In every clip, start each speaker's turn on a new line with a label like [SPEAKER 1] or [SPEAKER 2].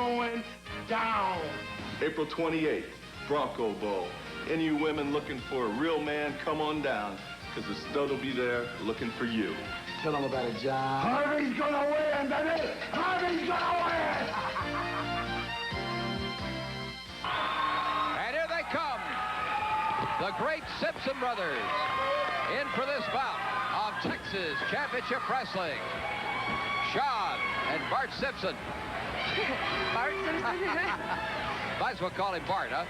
[SPEAKER 1] going down.
[SPEAKER 2] April 28th, Bronco Bowl. Any of you women looking for a real man, come on down, because the stud will be there looking for you.
[SPEAKER 3] Tell them about it, John.
[SPEAKER 1] Harvey's gonna win, baby! Harvey's gonna win!
[SPEAKER 4] And here they come. The great Simpson brothers in for this bout of Texas Championship Wrestling. Sean and Bart Simpson.
[SPEAKER 5] Bart Simpson?
[SPEAKER 4] Might as well call him Bart, huh?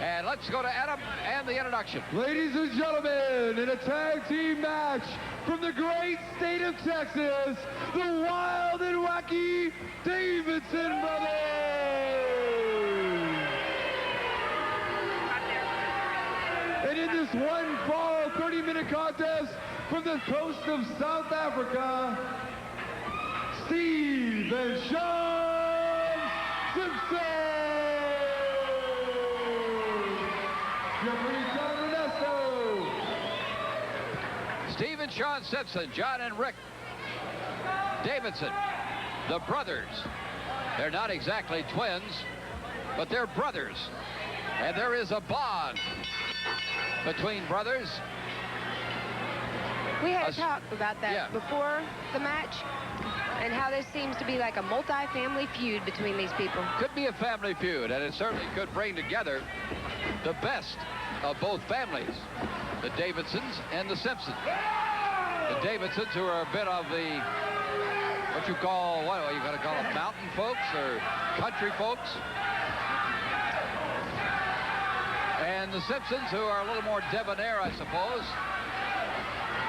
[SPEAKER 4] And let's go to Adam and the introduction.
[SPEAKER 6] Ladies and gentlemen, in a tag team match from the great state of Texas, the Wild and Wacky Davidson brothers. And in this one-fall 30-minute contest from the coast of South Africa, Steve and Sean Simpson.
[SPEAKER 4] Steve and Sean Simpson, John and Rick Davidson, the brothers. They're not exactly twins, but they're brothers. And there is a bond between brothers.
[SPEAKER 5] We had a talk about that before the match, and how this seems to be like a multi-family feud between these people.
[SPEAKER 4] Could be a family feud, and it certainly could bring together the best of both families, the Davidsons and the Simpsons. The Davidsons, who are a bit of the, what you call, what are you going to call them, mountain folks or country folks? And the Simpsons, who are a little more debonair, I suppose.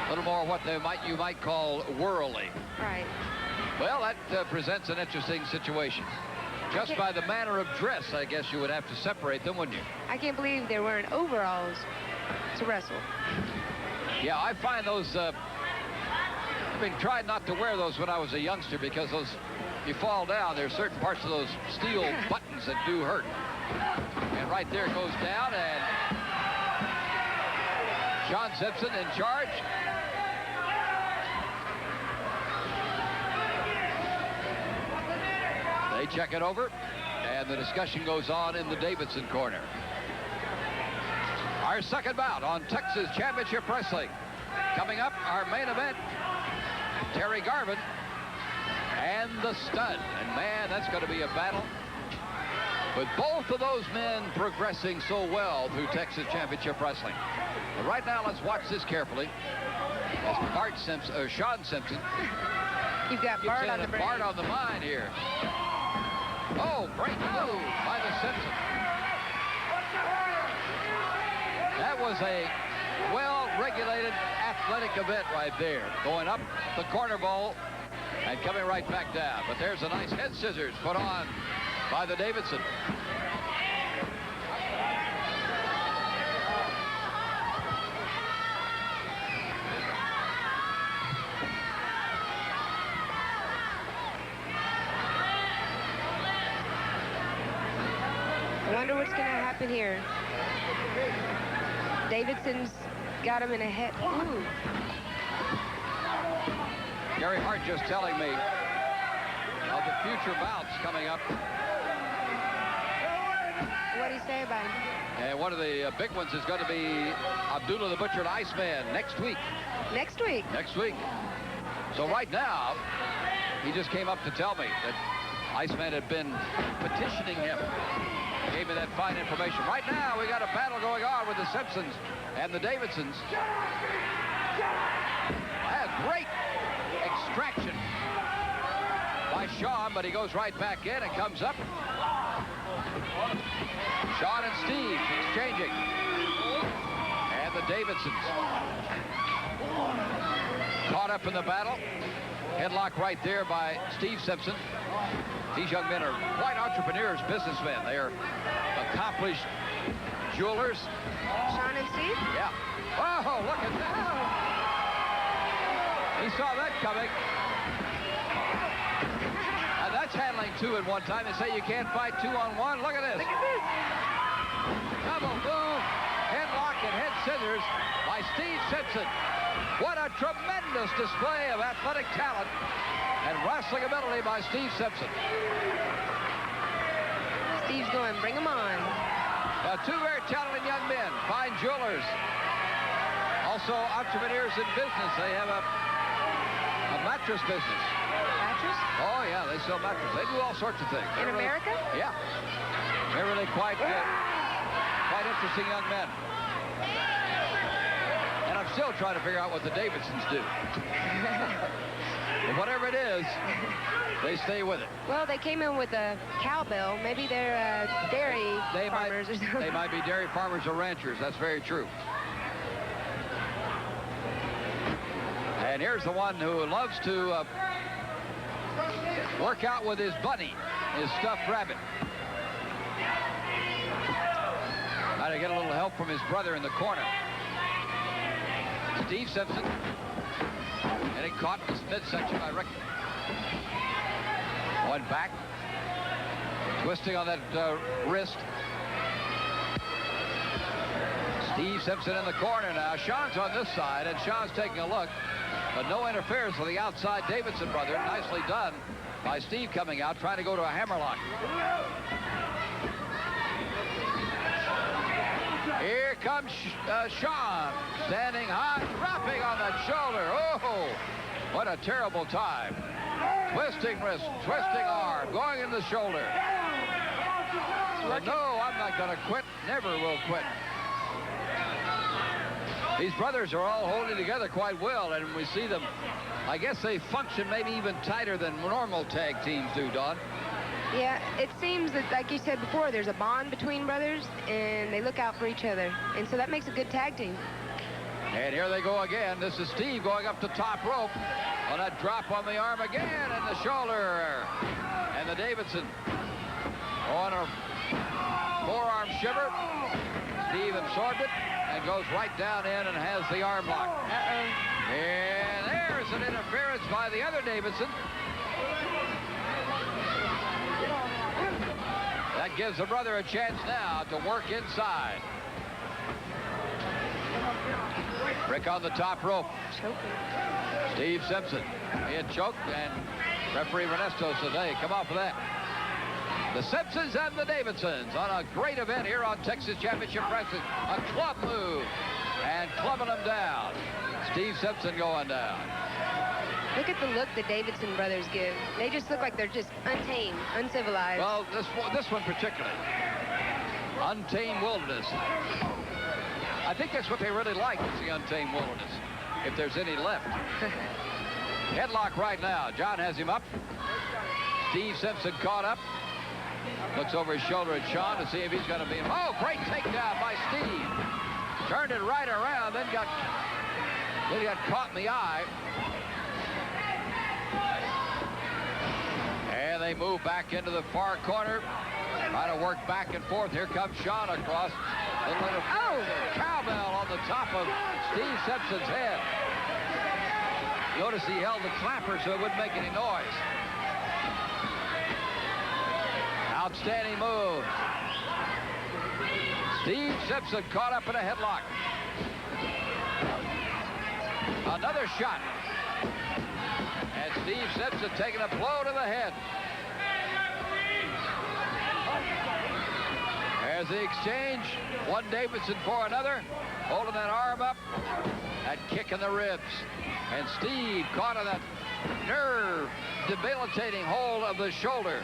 [SPEAKER 4] A little more what you might call worldly.
[SPEAKER 5] Right.
[SPEAKER 4] Well, that presents an interesting situation. Just by the manner of dress, I guess you would have to separate them, wouldn't you?
[SPEAKER 5] I can't believe they're wearing overalls to wrestle.
[SPEAKER 4] Yeah, I find those, I tried not to wear those when I was a youngster because those, you fall down, there's certain parts of those steel buttons that do hurt. And right there it goes down, and Sean Simpson in charge. They check it over, and the discussion goes on in the Davidson corner. Our second bout on Texas Championship Wrestling. Coming up, our main event, Terry Garvin and the Stud. And man, that's going to be a battle. With both of those men progressing so well through Texas Championship Wrestling. But right now, let's watch this carefully. As Bart Simpson, or Sean Simpson.
[SPEAKER 5] You've got Bart on the brain.
[SPEAKER 4] Bart on the mind here. Oh, great move by the Simpsons. That was a well-regulated athletic event right there. Going up the corner bowl and coming right back down. But there's a nice head scissors put on by the Davidson.
[SPEAKER 5] I wonder what's going to happen here. Davidson's got him in a head. Ooh.
[SPEAKER 4] Gary Hart just telling me of the future bouts coming up.
[SPEAKER 5] What do you say about him?
[SPEAKER 4] And one of the big ones is going to be Abdullah the Butcher and Iceman next week.
[SPEAKER 5] Next week?
[SPEAKER 4] Next week. So right now, he just came up to tell me that Iceman had been petitioning him. Gave me that fine information. Right now, we got a battle going on with the Simpsons and the Davidsons. A great extraction by Sean, but he goes right back in and comes up. Sean and Steve exchanging. And the Davidsons caught up in the battle. Headlock right there by Steve Simpson. These young men are quite entrepreneurs, businessmen. They are accomplished jewelers.
[SPEAKER 5] Sean and Steve?
[SPEAKER 4] Yeah. Oh, look at that. He saw that coming. And that's handling two at one time. They say you can't fight 2-on-1. Look at this.
[SPEAKER 5] Look at this.
[SPEAKER 4] Double move, headlock and head scissors by Steve Simpson. What a tremendous display of athletic talent and wrestling ability by Steve Simpson.
[SPEAKER 5] Steve's going, bring them on.
[SPEAKER 4] Two very talented young men, fine jewelers. Also entrepreneurs in business. They have a mattress business.
[SPEAKER 5] Mattress?
[SPEAKER 4] Oh, yeah, they sell mattresses. They do all sorts of things.
[SPEAKER 5] In America?
[SPEAKER 4] Yeah. They're really quite interesting young men. And I'm still trying to figure out what the Davidsons do. But whatever it is, they stay with it.
[SPEAKER 5] Well, they came in with a cowbell. Maybe they're dairy farmers or something.
[SPEAKER 4] They might be dairy farmers or ranchers. That's very true. And here's the one who loves to work out with his bunny, his stuffed rabbit. Trying to get a little help from his brother in the corner. Steve Simpson. Getting caught in this midsection by Rick. Going back. Twisting on that wrist. Steve Simpson in the corner now. Sean's on this side, and Sean's taking a look. But no interference with the outside Davidson brother. Nicely done by Steve coming out, trying to go to a hammerlock. Here comes Sean, standing high, dropping on that shoulder. Oh, what a terrible time. Twisting wrist, twisting arm, going in the shoulder. But no, I'm not going to quit. Never will quit. These brothers are all holding together quite well, and we see them, I guess they function maybe even tighter than normal tag teams do, Dawn.
[SPEAKER 5] Yeah, it seems that, like you said before, there's a bond between brothers, and they look out for each other. And so that makes a good tag team.
[SPEAKER 4] And here they go again. This is Steve going up the top rope on that drop on the arm again, and the shoulder. And the Davidson on a forearm shiver. Steve absorbed it and goes right down in and has the arm lock. And there's an interference by the other Davidson. That gives the brother a chance now to work inside. Rick on the top rope. Steve Simpson being choked, and referee Ernesto says, hey, come off of that. The Simpsons and the Davidsons on a great event here on Texas Championship Wrestling. A club move and clubbing them down. Steve Simpson going down.
[SPEAKER 5] Look at the look the Davidson brothers give. They just look like they're just untamed, uncivilized.
[SPEAKER 4] Well, this one particularly. Untamed wilderness. I think that's what they really like, is the untamed wilderness, if there's any left. Headlock right now. John has him up. Steve Simpson caught up. Looks over his shoulder at Sean to see if he's going to be... Oh, great takedown by Steve. Turned it right around, then got caught in the eye. And they move back into the far corner. Trying to work back and forth. Here comes Sean across. Oh, cowbell on the top of Steve Simpson's head. Notice he held the clapper so it wouldn't make any noise. Outstanding move. Steve Simpson caught up in a headlock. Another shot. And Steve Simpson taking a blow to the head. There's the exchange. One Davidson for another. Holding that arm up. That kick in the ribs. And Steve caught on that nerve debilitating hold of the shoulder.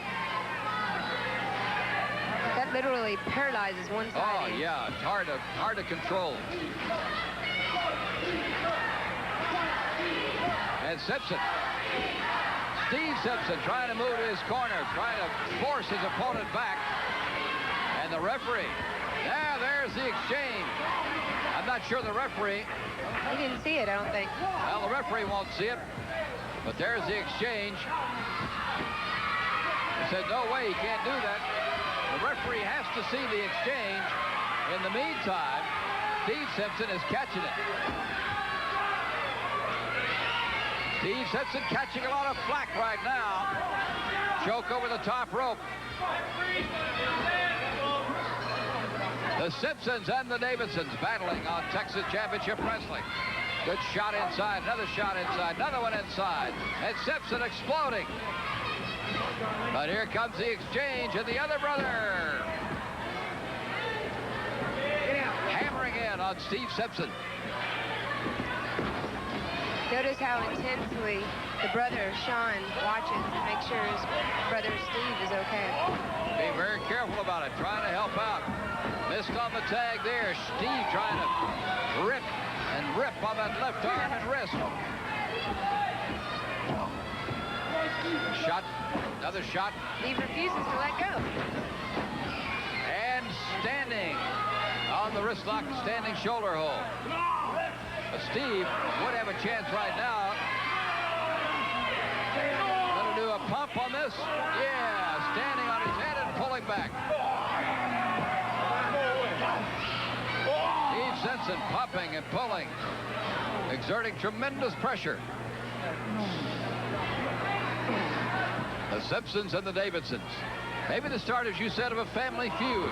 [SPEAKER 5] That literally paralyzes one side.
[SPEAKER 4] Oh, yeah. It's hard to control. And Simpson. Steve Simpson trying to move to his corner, trying to force his opponent back. And the referee. Yeah, there's the exchange. I'm not sure the referee.
[SPEAKER 5] He didn't see it, I don't think.
[SPEAKER 4] Well, the referee won't see it. But there's the exchange. He said, no way, he can't do that. The referee has to see the exchange. In the meantime, Steve Simpson is catching it. Steve Simpson catching a lot of flack right now. Choke over the top rope. The Simpsons and the Davidsons battling on Texas Championship Wrestling. Good shot inside, another shot inside, another one inside. And Simpson exploding. But here comes the exchange, and the other brother on Steve Simpson.
[SPEAKER 5] Notice how intensely the brother, Sean, watches to make sure his brother Steve is okay.
[SPEAKER 4] Be very careful about it, trying to help out. Missed on the tag there. Steve trying to rip on that left arm and wrist. Shot, another shot.
[SPEAKER 5] Steve refuses to let go.
[SPEAKER 4] And standing on the wrist lock, standing shoulder hold. Steve would have a chance right now. Gonna do a pump on this. Yeah, standing on his head and pulling back. Steve Simpson pumping and pulling, exerting tremendous pressure. The Simpsons and the Davidsons. Maybe the start, as you said, of a family feud.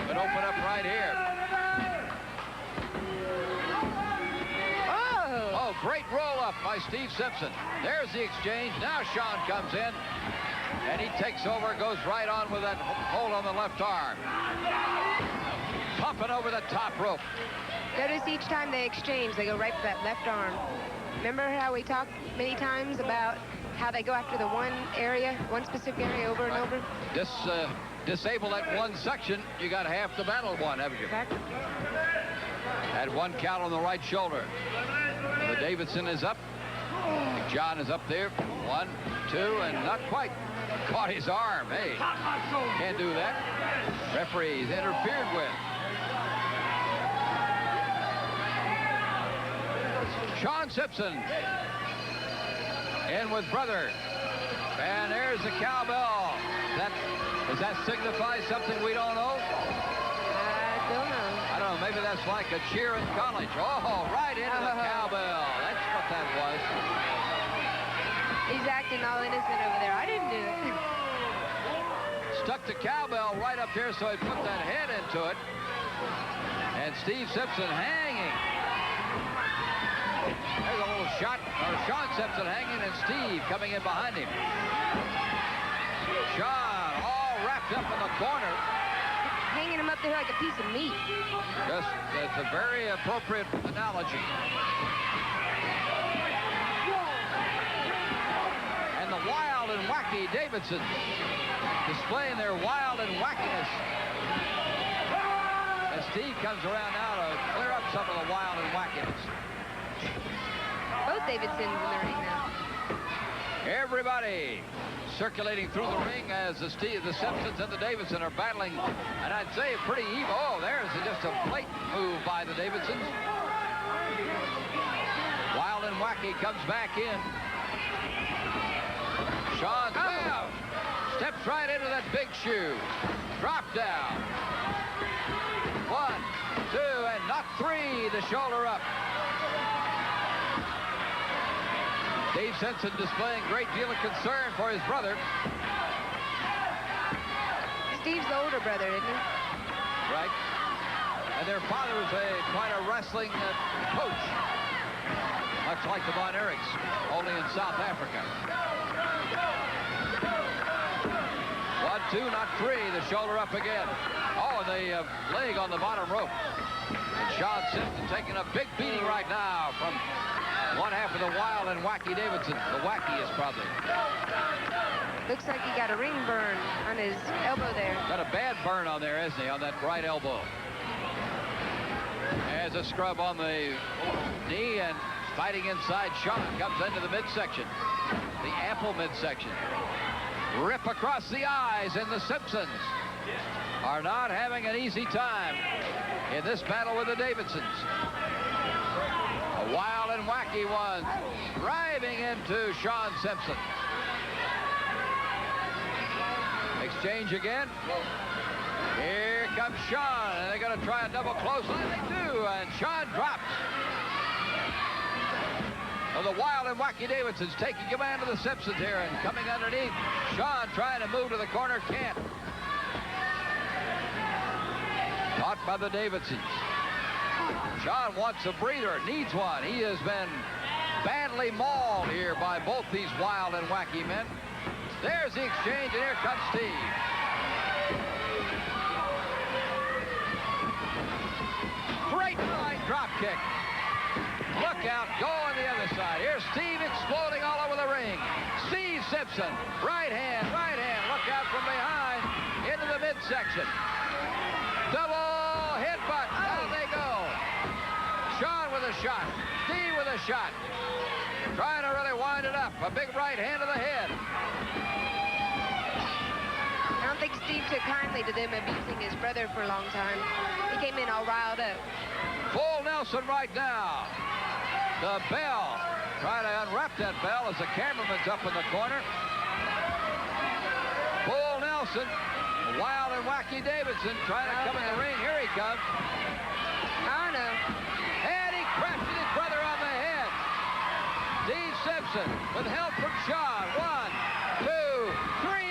[SPEAKER 4] But open up right here. Oh, great roll-up by Steve Simpson. There's the exchange. Now Sean comes in, and he takes over, goes right on with that hold on the left arm. Pumping over the top rope.
[SPEAKER 5] Notice each time they exchange, they go right for that left arm. Remember how we talked many times about how they go after the one area, one specific area over and over?
[SPEAKER 4] Disable that one section, you got half the battle won, haven't you?
[SPEAKER 5] Exactly.
[SPEAKER 4] Had one count on the right shoulder. The Davidson is up. John is up there. 1, 2, and not quite. Caught his arm. Hey, can't do that. Referee's interfered with. Sean Simpson in with brother. And there's the cowbell. Does that signify something we don't know?
[SPEAKER 5] I don't know.
[SPEAKER 4] I don't know. Maybe that's like a cheer in college. Oh, right into the cowbell. That's what that was.
[SPEAKER 5] He's acting all innocent over there. I didn't do it.
[SPEAKER 4] Stuck the cowbell right up there so he'd put that head into it. And Steve Simpson hanging. There's a little shot. Sean Simpson hanging and Steve coming in behind him. Sean all wrapped up in the corner.
[SPEAKER 5] Hanging him up there like a piece of meat.
[SPEAKER 4] That's a very appropriate analogy. And the wild and wacky Davidsons displaying their wild and wackiness. As Steve comes around now to clear up some of the wild and wackiness.
[SPEAKER 5] Both Davidsons in the ring now.
[SPEAKER 4] Everybody circulating through the ring as the Simpsons and the Davidson are battling, and I'd say pretty even. Oh, there's just a blatant move by the Davidsons. Wild and Wacky comes back in. Sean steps right into that big shoe. Drop down. 1, 2, and not 3. The shoulder up. Dave Simpson displaying great deal of concern for his brother.
[SPEAKER 5] Steve's the older brother, isn't he?
[SPEAKER 4] Right. And their father was quite a wrestling coach. Much like the Von Erichs, only in South Africa. 1, 2, not 3. The shoulder up again. Oh, and the leg on the bottom rope. And Sean Simpson taking a big beating right now from one half of the wild and wacky Davidson. The wackiest, probably.
[SPEAKER 5] Looks like he got a ring burn on his elbow there.
[SPEAKER 4] Got a bad burn on there, isn't he, on that right elbow. There's a scrub on the knee, and fighting inside, Sean comes into the midsection. The ample midsection. Rip across the eyes, and the Simpsons are not having an easy time in this battle with the Davidsons. A wild and wacky one driving into Sean Simpson. Exchange again. Here comes Sean, and they're going to try a double clothesline. They do, and Sean drops. So the wild and wacky Davidsons taking command of the Simpsons here and coming underneath. Sean trying to move to the corner, can't. Caught by the Davidsons. Sean wants a breather, needs one. He has been badly mauled here by both these wild and wacky men. There's the exchange, and here comes Steve. Great kick. Look out, go on the other side. Here's Steve exploding all over the ring. Steve Simpson, right hand, look out from behind into the midsection. Double headbutt, down they go. Sean with a shot, Steve with a shot. Trying to really wind it up, a big right hand to the head.
[SPEAKER 5] I don't think Steve took kindly to them abusing his brother for a long time. He came in all riled up.
[SPEAKER 4] Full Nelson right now. The bell. Trying to unwrap that bell as the cameraman's up in the corner. Full Nelson. Wild and Wacky Davidson trying to come in the ring. Here he comes.
[SPEAKER 5] I know.
[SPEAKER 4] And he crashed his brother on the head. Steve Simpson with help from Sean. 1, 2, 3.